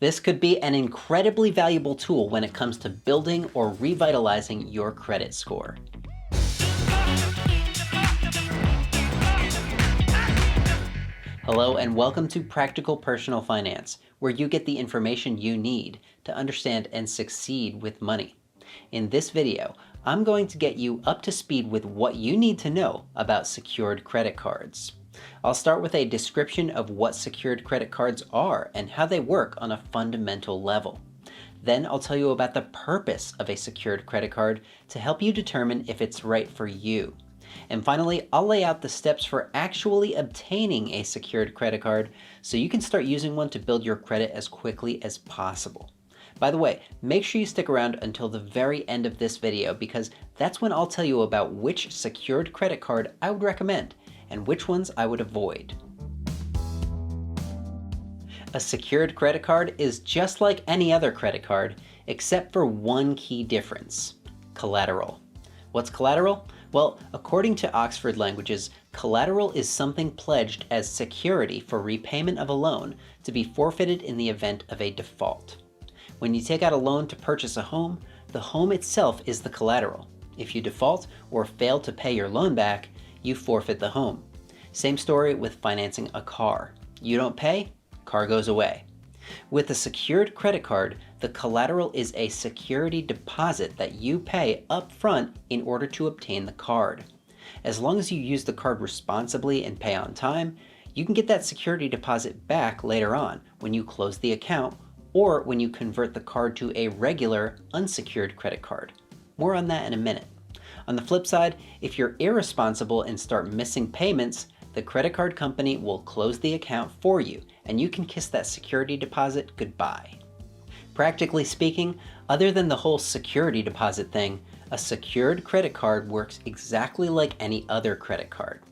This could be an incredibly valuable tool when it comes to building or revitalizing your credit score. Hello and welcome to Practical Personal Finance, where you get the information you need to understand and succeed with money. In this video, I'm going to get you up to speed with what you need to know about secured credit cards. I'll start with a description of what secured credit cards are and how they work on a fundamental level. Then I'll tell you about the purpose of a secured credit card to help you determine if it's right for you. And finally, I'll lay out the steps for actually obtaining a secured credit card so you can start using one to build your credit as quickly as possible. By the way, make sure you stick around until the very end of this video because that's when I'll tell you about which secured credit card I would recommend and which ones I would avoid. A secured credit card is just like any other credit card, except for one key difference: collateral. What's collateral? Well, according to Oxford Languages, collateral is something pledged as security for repayment of a loan to be forfeited in the event of a default. When you take out a loan to purchase a home, the home itself is the collateral. If you default or fail to pay your loan back, you forfeit the home. Same story with financing a car. You don't pay, car goes away. With a secured credit card, the collateral is a security deposit that you pay up front in order to obtain the card. As long as you use the card responsibly and pay on time, you can get that security deposit back later on when you close the account or when you convert the card to a regular unsecured credit card. More on that in a minute. On the flip side, if you're irresponsible and start missing payments, the credit card company will close the account for you and you can kiss that security deposit goodbye. Practically speaking, other than the whole security deposit thing, a secured credit card works exactly like any other credit card.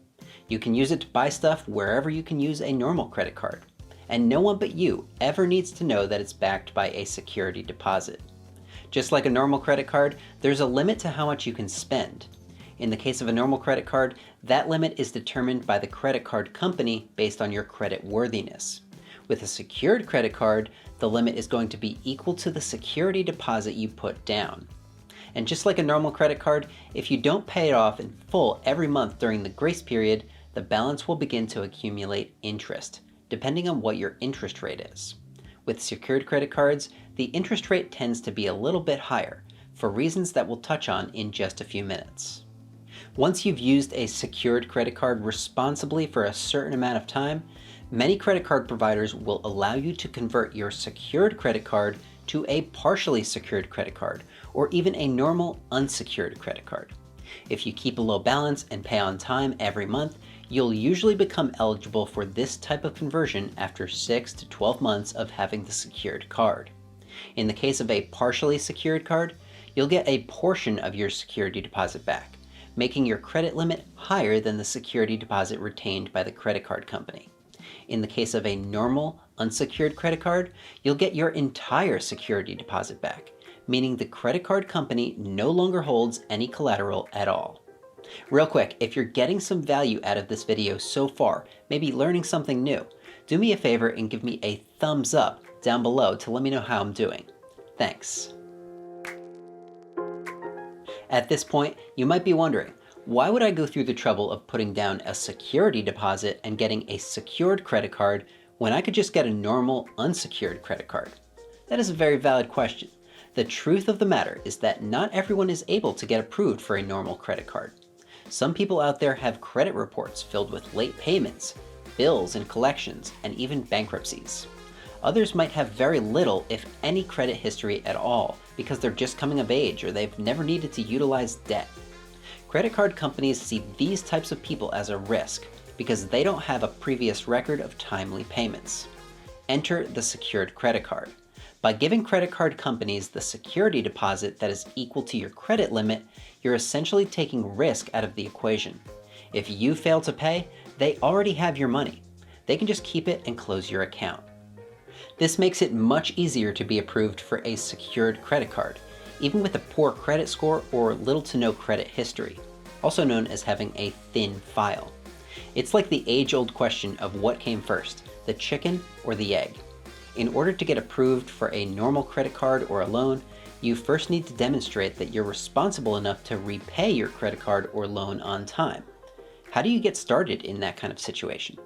You can use it to buy stuff wherever you can use a normal credit card, and no one but you ever needs to know that it's backed by a security deposit. Just like a normal credit card, there's a limit to how much you can spend. In the case of a normal credit card, that limit is determined by the credit card company based on your credit worthiness. With a secured credit card, the limit is going to be equal to the security deposit you put down. And just like a normal credit card, if you don't pay it off in full every month during the grace period, the balance will begin to accumulate interest, depending on what your interest rate is. With secured credit cards, the interest rate tends to be a little bit higher, for reasons that we'll touch on in just a few minutes. Once you've used a secured credit card responsibly for a certain amount of time, many credit card providers will allow you to convert your secured credit card to a partially secured credit card, or even a normal unsecured credit card. If you keep a low balance and pay on time every month, you'll usually become eligible for this type of conversion after 6 to 12 months of having the secured card. In the case of a partially secured card, you'll get a portion of your security deposit back, making your credit limit higher than the security deposit retained by the credit card company. In the case of a normal unsecured credit card, you'll get your entire security deposit back, meaning the credit card company no longer holds any collateral at all. Real quick, if you're getting some value out of this video so far, maybe learning something new, do me a favor and give me a thumbs up down below to let me know how I'm doing. Thanks. At this point, you might be wondering, why would I go through the trouble of putting down a security deposit and getting a secured credit card when I could just get a normal unsecured credit card? That is a very valid question. The truth of the matter is that not everyone is able to get approved for a normal credit card. Some people out there have credit reports filled with late payments, bills and collections, and even bankruptcies. Others might have very little, if any, credit history at all because they're just coming of age or they've never needed to utilize debt. Credit card companies see these types of people as a risk because they don't have a previous record of timely payments. Enter the secured credit card. By giving credit card companies the security deposit that is equal to your credit limit, you're essentially taking risk out of the equation. If you fail to pay, they already have your money. They can just keep it and close your account. This makes it much easier to be approved for a secured credit card, even with a poor credit score or little to no credit history, also known as having a thin file. It's like the age-old question of what came first, the chicken or the egg. In order to get approved for a normal credit card or a loan, you first need to demonstrate that you're responsible enough to repay your credit card or loan on time. How do you get started in that kind of situation?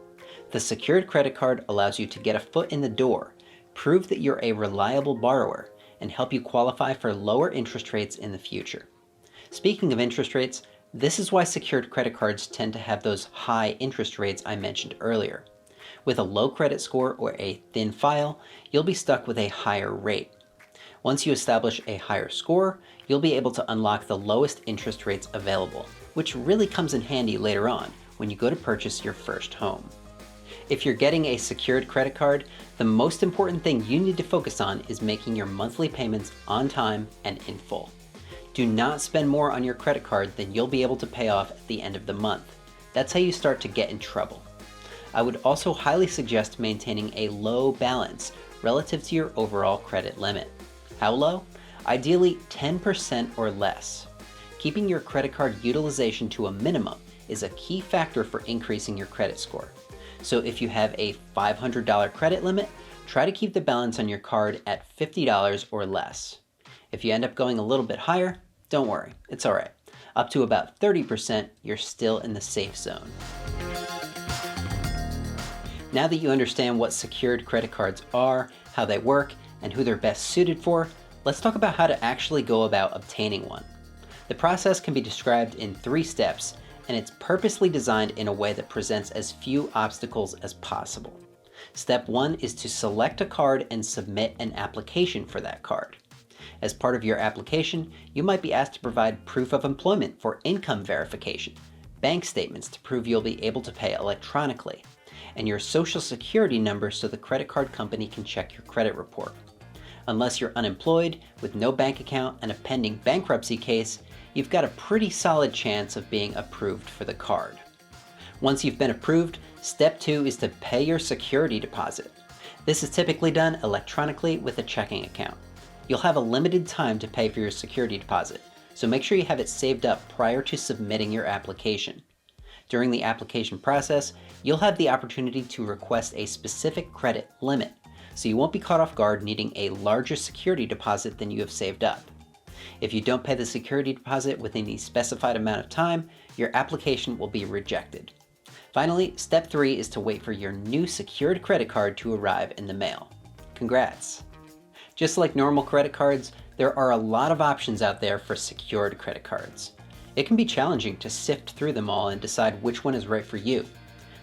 The secured credit card allows you to get a foot in the door, prove that you're a reliable borrower, and help you qualify for lower interest rates in the future. Speaking of interest rates, this is why secured credit cards tend to have those high interest rates I mentioned earlier. With a low credit score or a thin file, you'll be stuck with a higher rate. Once you establish a higher score, you'll be able to unlock the lowest interest rates available, which really comes in handy later on when you go to purchase your first home. If you're getting a secured credit card, the most important thing you need to focus on is making your monthly payments on time and in full. Do not spend more on your credit card than you'll be able to pay off at the end of the month. That's how you start to get in trouble. I would also highly suggest maintaining a low balance relative to your overall credit limit. How low? Ideally 10% or less. Keeping your credit card utilization to a minimum is a key factor for increasing your credit score. So if you have a $500 credit limit, try to keep the balance on your card at $50 or less. If you end up going a little bit higher, don't worry, it's all right. Up to about 30%, you're still in the safe zone. Now that you understand what secured credit cards are, how they work, and who they're best suited for, let's talk about how to actually go about obtaining one. The process can be described in 3 steps, and it's purposely designed in a way that presents as few obstacles as possible. Step 1 is to select a card and submit an application for that card. As part of your application, you might be asked to provide proof of employment for income verification, bank statements to prove you'll be able to pay electronically, and your social security number so the credit card company can check your credit report. Unless you're unemployed, with no bank account and a pending bankruptcy case, you've got a pretty solid chance of being approved for the card. Once you've been approved, step 2 is to pay your security deposit. This is typically done electronically with a checking account. You'll have a limited time to pay for your security deposit, so make sure you have it saved up prior to submitting your application. During the application process, you'll have the opportunity to request a specific credit limit, so you won't be caught off guard needing a larger security deposit than you have saved up. If you don't pay the security deposit within the specified amount of time, your application will be rejected. Finally, step 3 is to wait for your new secured credit card to arrive in the mail. Congrats! Just like normal credit cards, there are a lot of options out there for secured credit cards. It can be challenging to sift through them all and decide which one is right for you.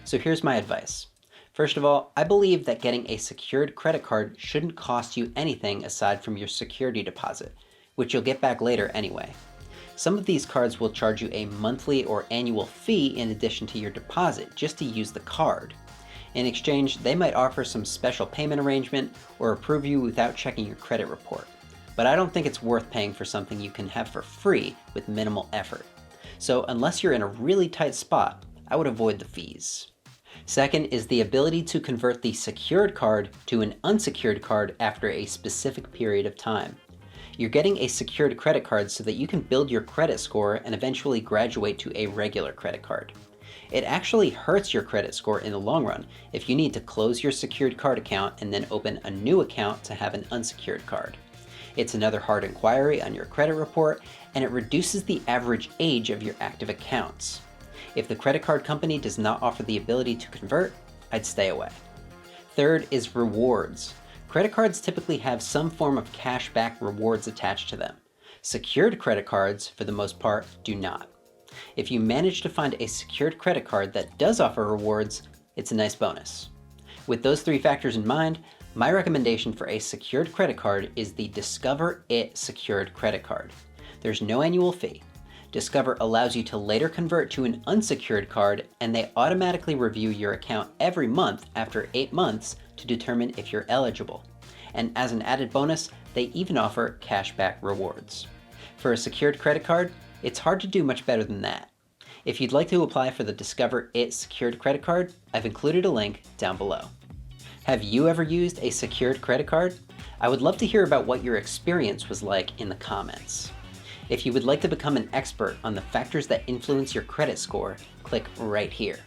So here's my advice. First of all, I believe that getting a secured credit card shouldn't cost you anything aside from your security deposit, which you'll get back later anyway. Some of these cards will charge you a monthly or annual fee in addition to your deposit just to use the card. In exchange, they might offer some special payment arrangement or approve you without checking your credit report. But I don't think it's worth paying for something you can have for free with minimal effort. So unless you're in a really tight spot, I would avoid the fees. Second is the ability to convert the secured card to an unsecured card after a specific period of time. You're getting a secured credit card so that you can build your credit score and eventually graduate to a regular credit card. It actually hurts your credit score in the long run if you need to close your secured card account and then open a new account to have an unsecured card. It's another hard inquiry on your credit report, and it reduces the average age of your active accounts. If the credit card company does not offer the ability to convert, I'd stay away. Third is rewards. Credit cards typically have some form of cashback rewards attached to them. Secured credit cards, for the most part, do not. If you manage to find a secured credit card that does offer rewards, it's a nice bonus. With those 3 factors in mind, my recommendation for a secured credit card is the Discover It secured credit card. There's no annual fee. Discover allows you to later convert to an unsecured card, and they automatically review your account every month after 8 months to determine if you're eligible. And as an added bonus, they even offer cashback rewards. For a secured credit card, it's hard to do much better than that. If you'd like to apply for the Discover It secured credit card, I've included a link down below. Have you ever used a secured credit card? I would love to hear about what your experience was like in the comments. If you would like to become an expert on the factors that influence your credit score, click right here.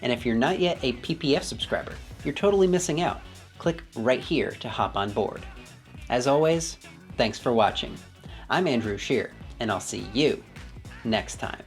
And if you're not yet a PPF subscriber, you're totally missing out. click right here to hop on board. As always, thanks for watching. I'm Andrew Shear, and I'll see you next time.